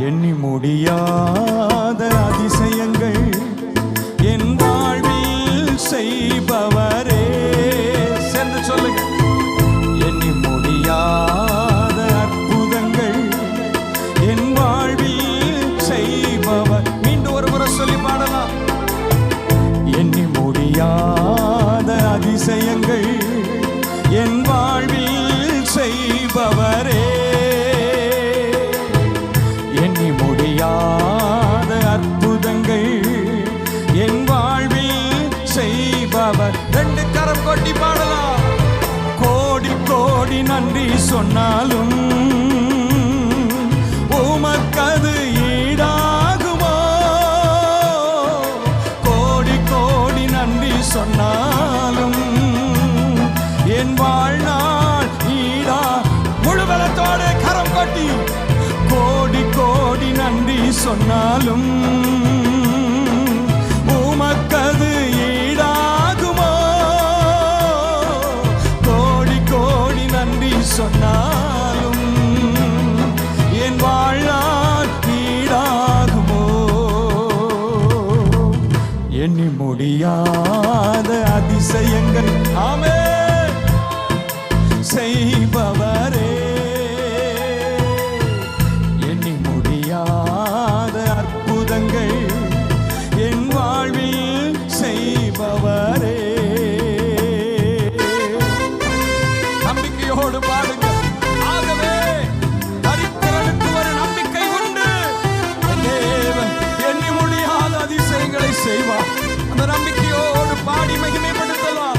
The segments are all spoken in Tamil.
எண்ணி முடியாத அதிசயங்கள் என் வாழ்வில் செய்பவரே. சேர்ந்து சொல்லுங்க. எண்ணி முடியாத அற்புதங்கள் என் வாழ்வில் செய்பவர். மீண்டும் ஒரு முறை சொல்லி பாடலாம். எண்ணி முடியாத அதிசயங்கள் என் வாழ்வில் செய்பவரே. எண்ணி முடியாத அற்புதங்கள் என் வாழ்வில் செய்பவர். ரெண்டு கரம் கொட்டி பாடலாம். கோடி கோடி நன்றி சொன்னாலும் உமக்கது ஈடாகுமோ? கோடி கோடி நன்றி சொன்னாலும் என் வாழ்நாள் ஈடா. முழுவலத்தோடு கரம் கொட்டி. கோடி கோடி நன்றி சொன்னாலும் உமக்கது ஈடாகுமோ? கோடி கோடி நன்றி சொன்னாலும் என் வாழ்நாள் ஈடாகுமோ? எண்ணி முடியாத அதிசயங்கள் ஆமென் செய்பவரே. எண்ணி முடியாத அற்புதங்கள் என் வாழ்வில் செய்பவரே. நம்பிக்கையோடு பாடுங்க. ஆகவே தரித்திரனுக்கு ஒரு நம்பிக்கை உண்டு. தேவன் எண்ணி முடியாத அதிசயங்களை செய்வார். அந்த நம்பிக்கையோடு பாடி மகிமைப்படுத்தலாம்.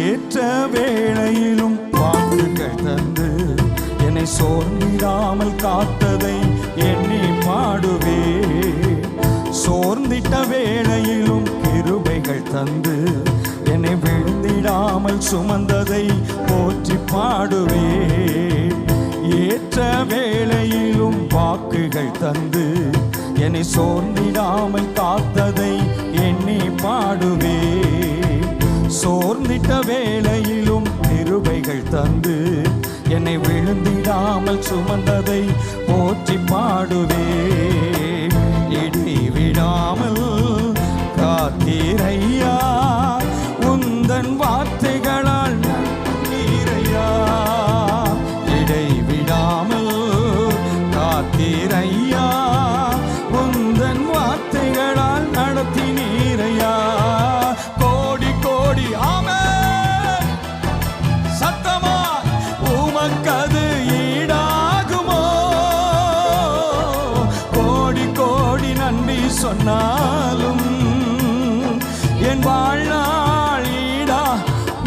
ஏற்ற வேளையிலும் வாக்குகள் தந்து என்னை சோர்ந்திடாமல் காத்ததை எண்ணி பாடுவே. சோர்ந்திட்ட வேளையிலும் கிருபைகள் தந்து என்னை விழுந்திடாமல் சுமந்ததை போற்றி பாடுவே. ஏற்ற வேளையிலும் வாக்குகள் தந்து என்னை சோர்ந்திடாமல் காத்ததை எண்ணி பாடுவே. சோர்ந்திட்ட வேளையிலும் கிருபைகள் தந்து என்னை விழுந்திடாமல் சுமந்ததை போற்றி பாடுவே. இடைவிடாமல் காத்தீரையா உந்தன் வார்த்தைகளால் நீரையா. இடைவிடாமல் காத்தீரையா உந்தன் வார்த்தைகளால் நடத்தி நீரையா. கோடி கோடி ஆமென் சத்தமா உமக்கது ஈடாகுமோ? கோடி கோடி நன்றி சொன்னாலும் என் வாழ்நாள் ஈடா.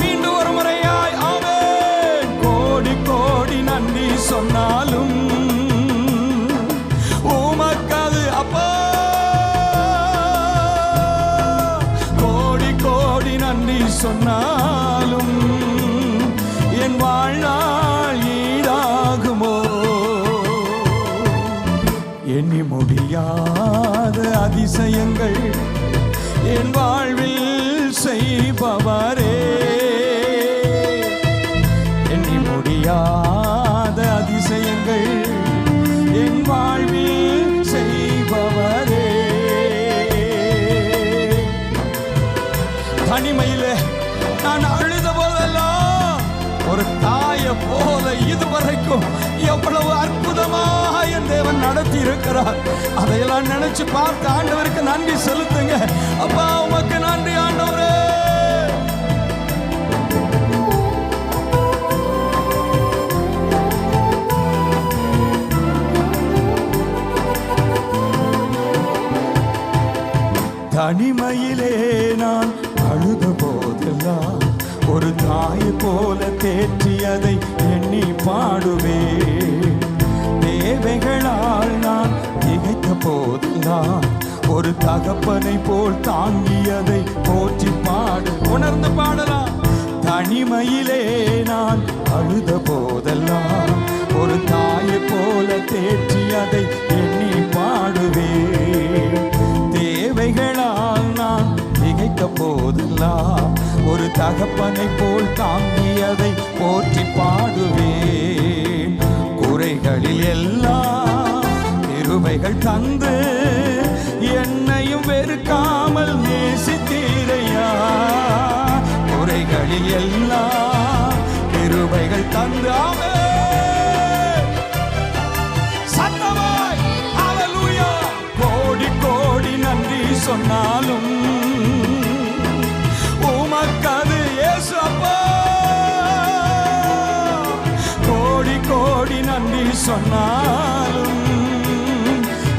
மீண்டும் ஒரு முறையாய் ஆமென். கோடி கோடி நன்றி சொன்னாலும் உமக்கது அப்பா. கோடி கோடி நன்றி சொன்னாலும் என் வாழ்நாள் ஈடாகுமோ? எண்ணி முடியாத அதிசயங்கள் என் வாழ்வில் செய்பவரே. எண்ணி முடியாத அதிசயங்கள் என் வாழ்வில் செய்பவரே. தனிமையிலே நான் அழுத போதெல்லாம் ஒரு தாயை போல இதுவரைக்கும் எவ்வளவு அற்புதமாக என் தேவன் நடத்தி இருக்கிறார். அதையெல்லாம் நினைச்சு பார்த்து ஆண்டவருக்கு நன்றி செலுத்துங்க. அப்பா உமக்கு நன்றி ஆண்டவரே. தனிமையிலே நான் அழுத போதெல்லாம் ஒரு தாய் போல தேற்றியதை எண்ணி பாடுவே. தேவைகளால் நான் திகைத்த போதெல்லாம் ஒரு தகப்பனை போல் தாங்கியதை போற்றி பாடு. உணர்ந்து பாடலாம். தனிமையிலே நான் அழுத போதெல்லாம் ஒரு தாயை போல தேற்றியதை எண்ணி தகப்பனை போல் தாங்கியதை போற்றி பாடுவேன். குறைகளில் எல்லாம் கிருபைகள் தந்து என்னையும் வெறுக்காமல் நேசித்தீரையா. குறைகளில் எல்லாம் கிருபைகள் தந்து ஆமென் சத்தமாய் ஹல்லேலூயா. கோடி கோடி நன்றி சொன்னாலும் உமக்கது இயேசு அப்பா. கோடி கோடி நன்றி சொன்னாலும்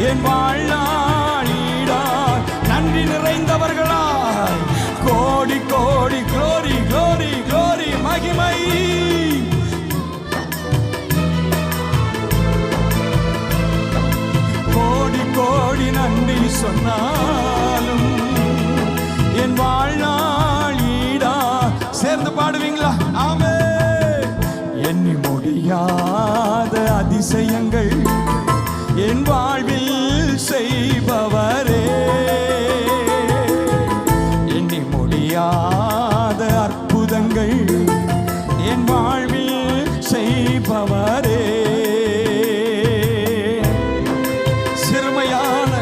என் வாழ்நாளீடா நன்றி நிறைந்தவர்களாய் கோடி கோடி க்ளோரி க்ளோரி க்ளோரி மகிமை. கோடி கோடி நன்றி சொன்னாலும் என் வாழ்நாளீடா. சேர்ந்து பாடுவீங்களா? ஆமென். எண்ணி முடியாத அதிசயங்கள் என் வாழ்வில் செய்பவரே. எண்ணி முடியாத அற்புதங்கள் என் வாழ்வில் செய்பவரே. சிறுமையான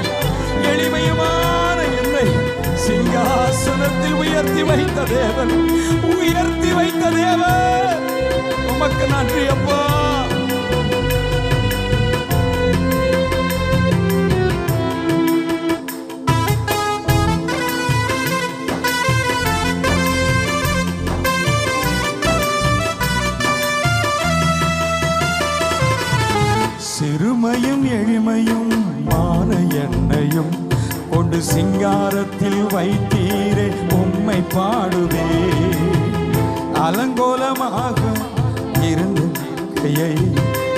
எளிமையுமான என்னை சிங்காசனத்தில் உயர்த்தி வைத்த தேவன், உயர்த்தி வைத்த தேவன், உமக்கு நன்றி அப்பா. சிறுமையும் எளிமையும் மான என்னையும் கொண்டு சிங்காரத்தில் வைத்தீரே உம்மை பாடுவே. அலங்கோலமாக இருந்த கையை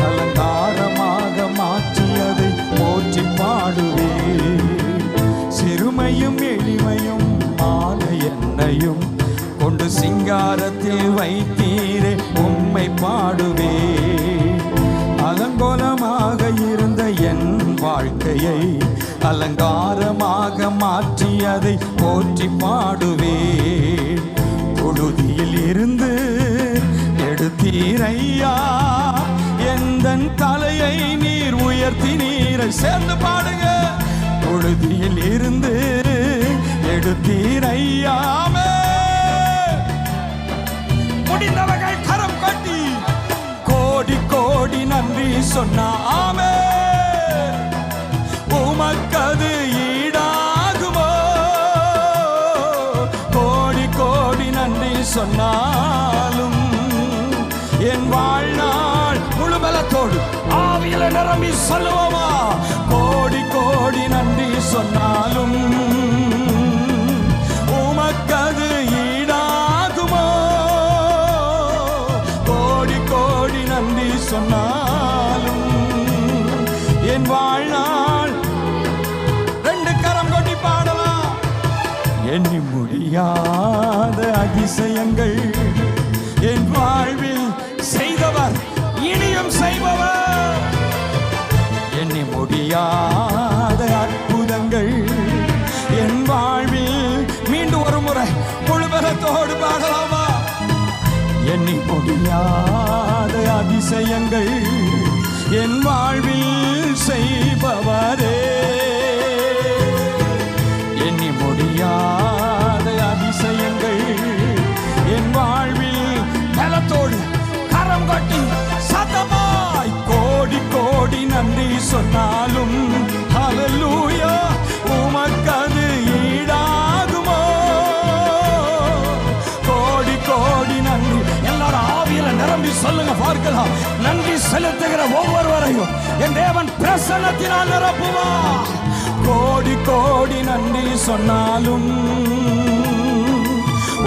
அலங்காரமாக மாற்றியதை போற்றி பாடுவே. சிறுமையும் எளிமையும் மான என்னையும் கொண்டு சிங்காரத்தில் வைத்தீரே உம்மை பாடுவே. அலங்கோலமாக இருந்த என் வாழ்க்கையை அலங்காரமாக மாற்றியதை போற்றி பாடுவே. புழுதியில் இருந்து எடுத்தீரையா எந்தன் தலையை நீர் உயர்த்தி நீரை. சேர்ந்து பாடுங்க. புழுதியில் இருந்து எடுத்தீரையா. முடிந்தவர்கள் கரம் கட்டி கோடி கோடி நன்றி சொன்னா ஆமென். உமக்கது ஈடாகுமோ? கோடி கோடி நன்றி சொன்னாலும் என் வாழ்நாள் முழுபலத்தோடு ஆவியில நிரம்பி சொல்லுவோமா? கோடி கோடி நன்றி சொன்னாலும் உமக்கது ஈடாகுமோ? கோடி கோடி நன்றி சொன்னாலும் என் வாழ்நாள். ரெண்டு கரம் கொட்டி பாடலாம். எண்ணி முடியாத அதிசயங்கள் என் வாழ்வில் செய்தவர், இனியும் செய்பவர். எண்ணி முடியாத அற்புதங்கள் என் வாழ்வில். மீண்டும் ஒரு முறை முழுபலத்தோடு பாடலாமா? எண்ணி முடியாத அதிசயங்கள் என் வாழ்வில் செய்பவரே. எண்ணி முடியாத அதிசயங்கள் என் வாழ்வில். பலத்தோடு கரம் கட்டி சத்தமாய் கோடி கோடி நன்றி சொன்னாலும் ஹல்லேலூயா உமக்கது ஈடாகுமோ? கோடி கோடி நன்றி. எல்லாரும் ஆவியில நிரம்பி சொல்லுங்க பார்க்கலாம். நன்றி செலுத்துகிற ஒவ்வொருவரையும் என் தேவன் பிரசன்னத்தினால் நிரப்புவா. கோடி கோடி நன்றி சொன்னாலும்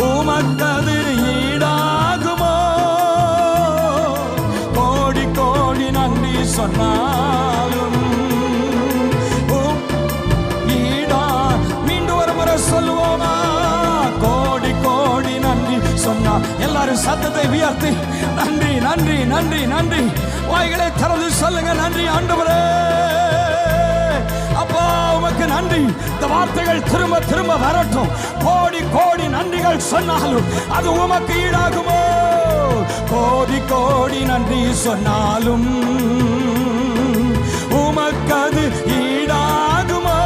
உமக்கது ஈடாகுமோ? கோடி கோடி நன்றி சொன்னாலும் ஈடா. மீண்டும் ஒரு முறை சொல்லுவோமா? கோடி கோடி நன்றி சொன்னா எல்லாரும் சத்தத்தை உயர்த்தி நன்றி நன்றி நன்றி நன்றி வாய்களை திறந்து சொல்லுங்க. நன்றி ஆண்டவரே, அப்பா உமக்கு நன்றி. இந்த வார்த்தைகள் திரும்ப திரும்ப வரட்டும். கோடி கோடி நன்றிகள் சொன்னாலும் அது உமக்கு ஈடாகுமோ? கோடி கோடி நன்றி சொன்னாலும் உமக்கு அது ஈடாகுமோ?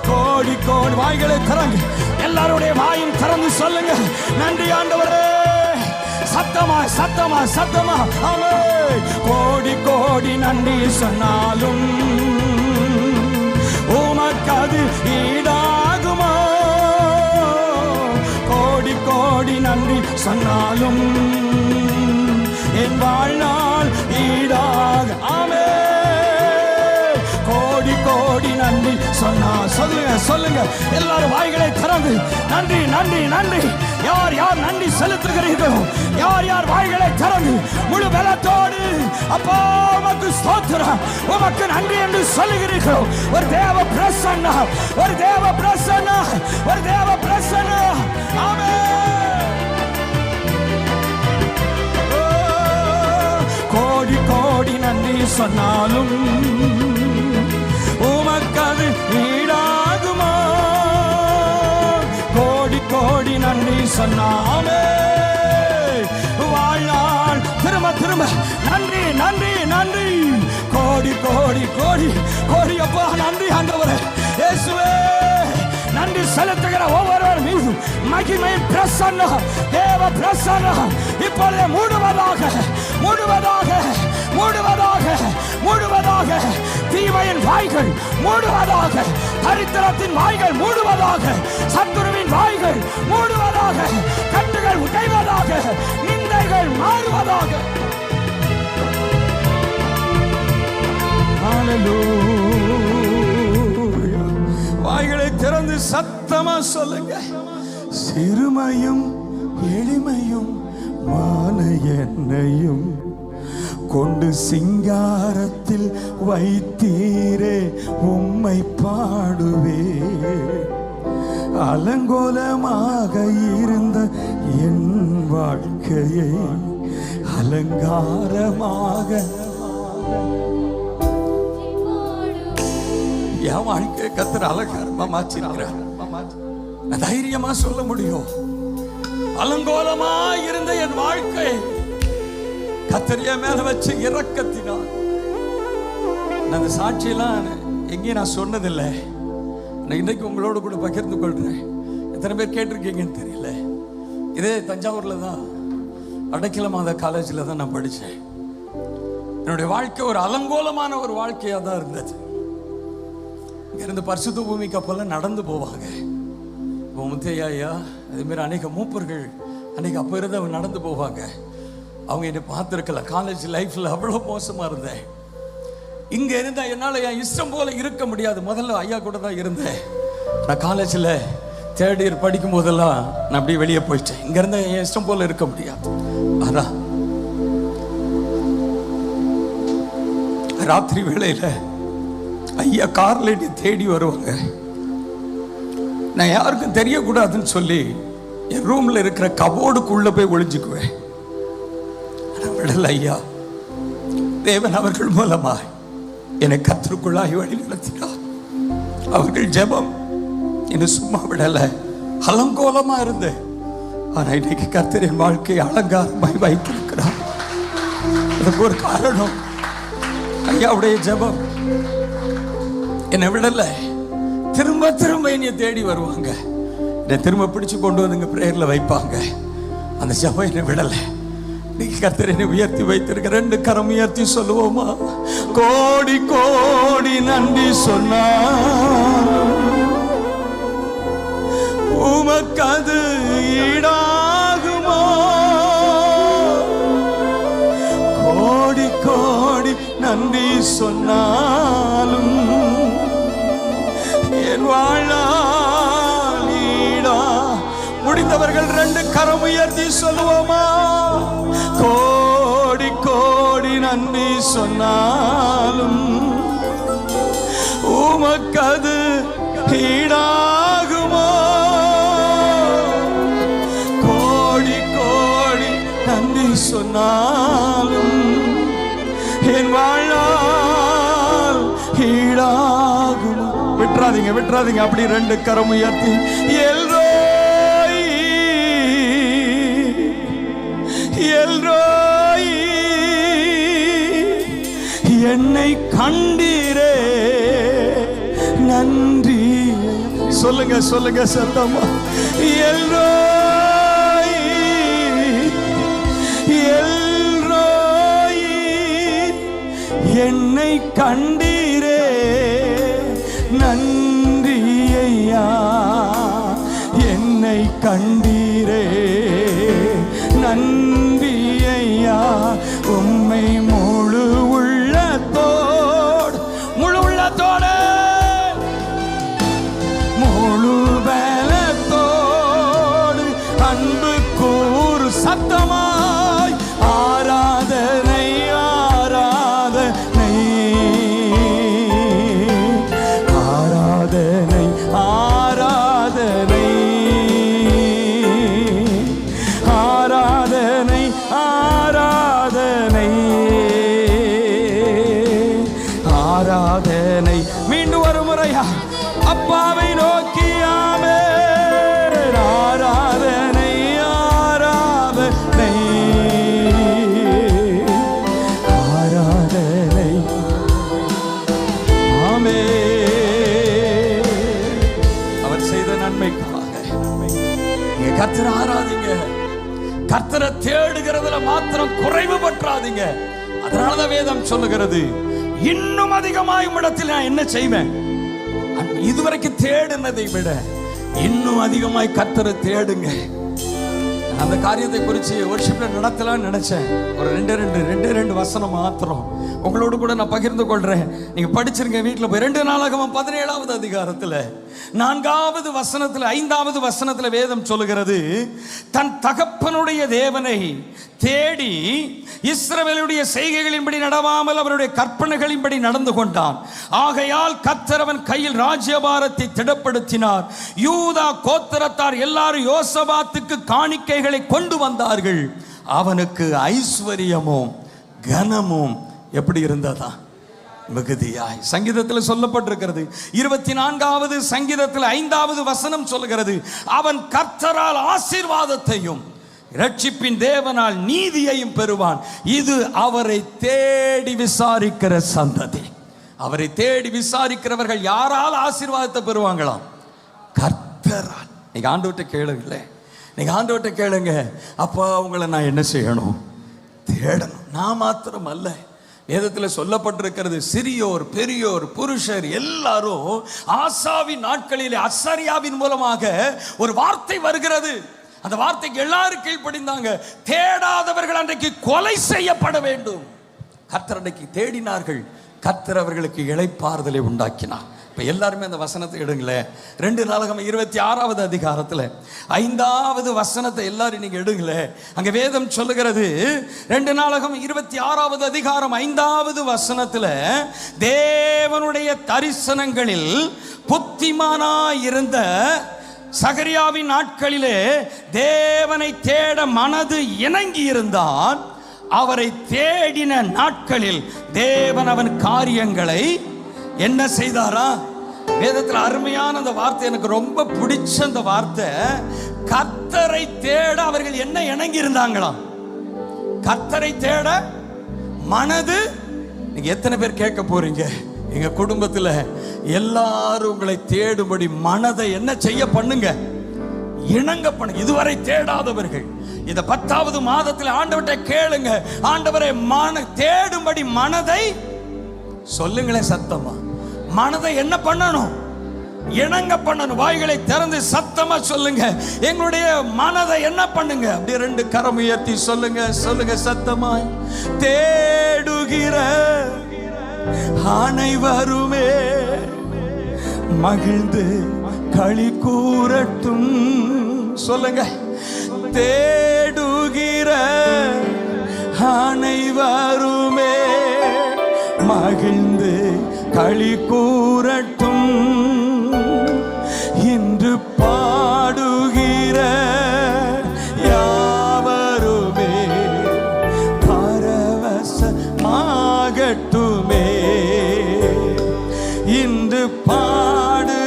கோடி கோடி வாய்களை திறந்து, எல்லாருடைய வாயும் திறந்து சொல்லுங்க, நன்றி ஆண்டவரே. சத்தமா சத்தமா சத்தமா ஆமென். கோடி கோடி நன்றி சொன்னாலும் உமக்கு அது ஈடாகுமா? கோடி கோடி நன்றி சொன்னாலும் என் வாழ்நாள் ஈடாக. ஆமென். கோடி கோடி நன்றி சொன்னா சொல்லுங்க சொல்லுங்க, எல்லாரும் வாய்களை திறந்து நன்றி நன்றி நன்றி. யார் யார் நன்றி செலுத்துகிறீர்களோ, யார் யார் வாய்களை திறந்து முழு பலத்தோடு அப்பா உமக்கு ஸ்தோத்திரம், உமக்கு நன்றி என்று சொல்லுகிறீர்களோ, ஒரு தேவ பிரசன்னா, ஒரு தேவ பிரசன்னா, ஒரு தேவ பிரசன்னா. ஆமென். கோடி கோடி நன்றி சொன்னாலும் உமக்கு அது ஈடாகுமா? கோடி கோடி நன்றி சொன்னாமே வாழ்நாள் திரும்ப திரும்ப நன்றி நன்றி நன்றி. கோடி கோடி கோடி கோடி அப்பா நன்றி ஆண்டவரே. இயேசுவே நன்றி செலுத்துகிற ஒவ்வொருவர் மீதும் மகிமையின் பிரசன்னம், தேவ பிரசன்னம் இப்பொழுது மூடுவதாக மூடுவதாக மூடுவதாக மூடுவதாக. தீமையின் வாய்கள் மூடுவதாக, தரித்திரத்தின் வாய்கள் மூடுவதாக, சத்துருவின் வாய்கள் மூடுவதாக, கட்டுகள் உடைவதாக, நிந்தைகள் மாறுவதாக. ஹல்லேலூயா. வாய்களை திறந்து சத்தமா சொல்லுங்க, சிறுமையும் எளிமையும் மான என்னையும் கொண்டு சிங்காரத்தில் வைத்தீரே உம்மை பாடுவே. அலங்கோலமாக இருந்த என் வாழ்க்கையை அலங்காரமாக என் வாழ்க்கை கர்த்தர் அலங்காரமா மாற்றினார். தைரியமா சொல்ல முடியும், அலங்கோலமா இருந்த என் வாழ்க்கை கர்த்தர் என் மேல வச்சு இரக்கத்தினார். அந்த சாட்சியெல்லாம் எங்கேயும் நான் சொன்னதில்லை, நான் இன்றைக்கு உங்களோடு கூட பகிர்ந்து கொள்றேன். எத்தனை பேர் கேட்டிருக்கீங்கன்னு தெரியல. இதே தஞ்சாவூர்ல தான் அடைக்கலமாத காலேஜில் தான் நான் படித்தேன். என்னுடைய வாழ்க்கை ஒரு அலங்கோலமான ஒரு வாழ்க்கையாக தான் இருந்தது. இங்கிருந்து பரிசுத்த பூமிக்கு அப்பெல்லாம் நடந்து போவாங்க. இப்போ முத்தையா அதேமாரி அநேக மூப்பர்கள் அன்னைக்கு அப்போ இருந்து அவங்க நடந்து போவாங்க. அவங்க என்னை பார்த்துருக்கல. காலேஜ் லைஃப்பில் அவ்வளோ மோசமாக இருந்தேன். இங்கே இருந்தால் என்னால் என் இஷ்டம் போல் இருக்க முடியாது. முதல்ல ஐயா கூட தான் இருந்தேன். நான் காலேஜில் தேர்ட் இயர் படிக்கும் போதெல்லாம் நான் அப்படியே வெளியே போயிட்டேன். இங்கே இருந்தால் என் இஷ்டம் போல் இருக்க முடியாது. ஆனால் ராத்திரி வேளையில் ஐயா காரில் என்னை தேடி வருவாங்க. நான் யாருக்கும் தெரியக்கூடாதுன்னு சொல்லி என் ரூமில் இருக்கிற கபோர்டுக்குள்ளே போய் ஒளிஞ்சுக்குவேன். விடல ஐயா. தேவன் அவர்கள் மூலமாய் என்னை கர்த்தருக்குள்ளாய் வழி நடத்தினார். அவர்கள் ஜெபம் என்னை சும்மா விடல. அலங்கோலமா இருந்தேன். ஆனா இன்னைக்கு கர்த்தர் என் வாழ்க்கையை அலங்காரமாய் வைத்திருக்கிறார். அதுக்கு ஒரு காரணம் ஐயாவுடைய ஜெபம். என்னை விடல. திரும்ப திரும்ப என்னை தேடி வருவாங்க. என்னை திரும்ப பிடிச்சு கொண்டு வந்து பிரேயர்ல வைப்பாங்க. அந்த ஜெபம் என்னை விடல. கர்த்தர் என்னை உயர்த்தி வைத்திருக்க. ரெண்டு கரம் உயர்த்தி சொல்லுவோமா? கோடி கோடி நன்றி சொன்னா உமக்கு அது ஈடாகுமோ? கோடி கோடி நன்றி சொன்னாலும் என் வாழ்நாள் ஈடா. முடிந்தவர்கள் ரெண்டு கரம் உயர்த்தி சொல்லுவோமா? கோடி கோடி நன்றி சொன்னாலும் உமக்கு அது ஈடாகுமோ? கோடி கோடி நன்றி சொன்னாலும் என் வாழ்நாள் ஈடாகுமோ? விட்டுறாதீங்க. அப்படி 2 கரம் உயர்த்தி எல்ரோய் எல்ரோய் என்னை கண்டீரே நன்றி. சொல்லுங்க சத்தமா. எல்ரோய் எல்ரோய் என்னை கண்டீரே நன்றி ஐயா. என்னை கண்டீரே நன்றி ஐயா. உம்மை முழு உள்ளத்தோடு முழு பலத்தோடு அன்பு கூறு சத்தமாய் ஆராதனை ஆராதனை ஆராதனை ஆராதனை ஆராதனை ஆராதனை ஆராதனை. மீண்டும் ஒரு முறையா அப்பாவை நோக்கி ஆமென். ஆராதனை ஆராதனை ஆராதனை ஆமென். அவர் செய்த நன்மைக்காக நீங்க கர்த்தரை ஆராதிங்க. கர்த்தரை தேடுகிறதுல மாத்திரம் குறைவு பற்றாதீங்க. அதனாலதான் வேதம் சொல்லுகிறது, இன்னும் அதிகமாய் இடத்தில் நான் என்ன செய்வேன், இதுவரைக்கும் தேடுனதை விட இன்னும் அதிகமாய் கர்த்தரை தேடுங்க. அந்த காரியத்தை குறித்து வொர்ஷிப்ல நடத்தலாம்னு நினைச்சேன். ஒரு ரெண்டு வசனம் மாத்திரம் உங்களோடு கூட நான் பகிர்ந்து கொள்றேன். நீங்க படிச்சிருங்க வீட்டில் போய். 2 நாளாகமம் 17வது அதிகாரத்தில் 4வது வசனத்தில் 5வது வசனத்தில் வேதம் சொல்லுகிறது, தன் தகப்பனுடைய தேவனை தேடி இஸ்ரவேலுடைய செய்கைகளின்படி நடவாமல் அவருடைய கற்பனைகளின்படி நடந்து கொண்டான். ஆகையால் கர்த்தர் அவன் கையில் ராஜ்யபாரத்தை திடப்படுத்தினார். யூதா கோத்திரத்தார் எல்லாரும் யோசபாத்துக்கு காணிக்கைகளை கொண்டு வந்தார்கள். அவனுக்கு ஐஸ்வர்யமும் கனமும் எப்படி இருந்ததா, மிகுதியாய். சங்கீதத்தில் சொல்லப்பட்டிருக்கிறது. 24வது சங்கீதத்தில் 5வது வசனம் சொல்லுகிறது, அவன் கர்த்தரால் ஆசீர்வாதத்தையும் இரட்சிப்பின் தேவனால் நீதியையும் பெறுவான். இது அவரை தேடி விசாரிக்கிற சந்ததி. அவரை தேடி விசாரிக்கிறவர்கள் யாரால் ஆசீர்வாதத்தை பெறுவாங்களாம்? கர்த்தரால். நீங்க ஆண்டவர்கிட்ட கேளுங்களே, நீங்க ஆண்டவர்கிட்ட கேளுங்க, அப்பா உங்களை நான் என்ன செய்யணும், தேடணும். நான் மாத்திரம் அல்ல, வேதத்தில் சொல்லப்பட்டிருக்கிறது, சிறியோர் பெரியோர் புருஷர் எல்லாரும் ஆசாவின் நாட்களிலே அசரியாவின் மூலமாக ஒரு வார்த்தை வருகிறது. அந்த வார்த்தைக்கு எல்லாரும் கீழ்ப்படிந்தாங்க. தேடாதவர்கள் அன்றைக்கு கொலை செய்யப்பட வேண்டும். கர்த்தர் அன்றைக்கு தேடினார்கள். கர்த்தர் அவர்களுக்கு இளைப்பாறுதலை உண்டாக்கினார். இப்போ எல்லாருமே அந்த வசனத்தை எடுங்களேன். 2 நாளாகமம் 26வது அதிகாரத்தில் 5வது வசனத்தை எல்லாரும் நீங்க எடுங்களேன். அங்க வேதம் சொல்லுகிறது, 2 நாளாகமம் 26வது அதிகாரம் 5வது வசனத்தில், தேவனுடைய தரிசனங்களில் புத்திமானாயிருந்த சகரியாவின் நாட்களிலே தேவனை தேட மனது இணங்கி இருந்தான். அவரை தேடின நாட்களில் தேவன் அவன் காரியங்களை என்ன செய்தாரா? வேதத்தில் அருமையான அந்த வார்த்தை, எனக்கு ரொம்ப பிடிச்ச அந்த வார்த்தை. கர்த்தரை தேட அவர்கள் என்ன இணங்கி இருந்தாங்களாம்? கர்த்தரை தேட மனது. நீங்க எத்தனை பேர் கேட்க போறீங்க? எங்க குடும்பத்தில் எல்லாரும் உங்களை தேடும்படி மனதை என்ன செய்ய பண்ணுங்க, இணங்க பண்ணுங்க. இதுவரை தேடாதவர்கள் இந்த 10வது மாதத்தில் ஆண்டவர்கிட்ட கேளுங்க, ஆண்டவரை தேடும்படி மனதை சொல்லுங்களேன் சத்தமா. மனதை என்ன பண்ணணும்? இணங்க பண்ணணும். வாய்களை திறந்து சத்தமா சொல்லுங்க, எங்களுடைய மனதை என்ன பண்ணுங்க. அப்படியே 2 கரம் உயர்த்தி சொல்லுங்க சத்தமா. தேடுகிற அனைவருமே மகிழ்ந்து களி கூறட்டும். சொல்லுங்க, தேடுகிற அனைவருமே மகிழ்ந்து களி கூறட்டும். இன்று பாடுகிற யாவருமே பரவசமாகட்டுமே. இன்று பாடு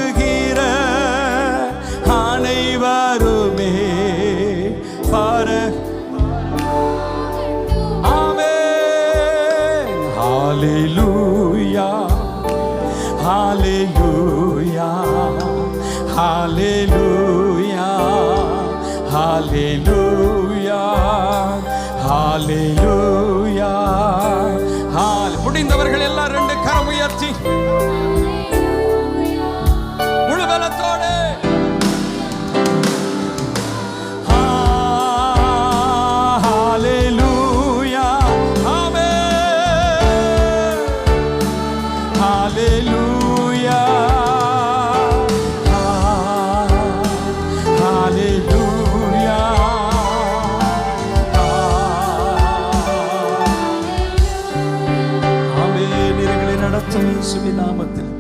ஹalleluya ஹalleluya ஹalleluya ஹalleluya முடிந்தவர்கள் எல்லாம் ரெண்டு கரம் உயர்த்தி முழு பலத்தோடு ஹalleluya ஆமென் ஹalleluya ஹalleluya ஆமென். நீர்களை நடத்தும் இயேசுவின் நாமத்தில்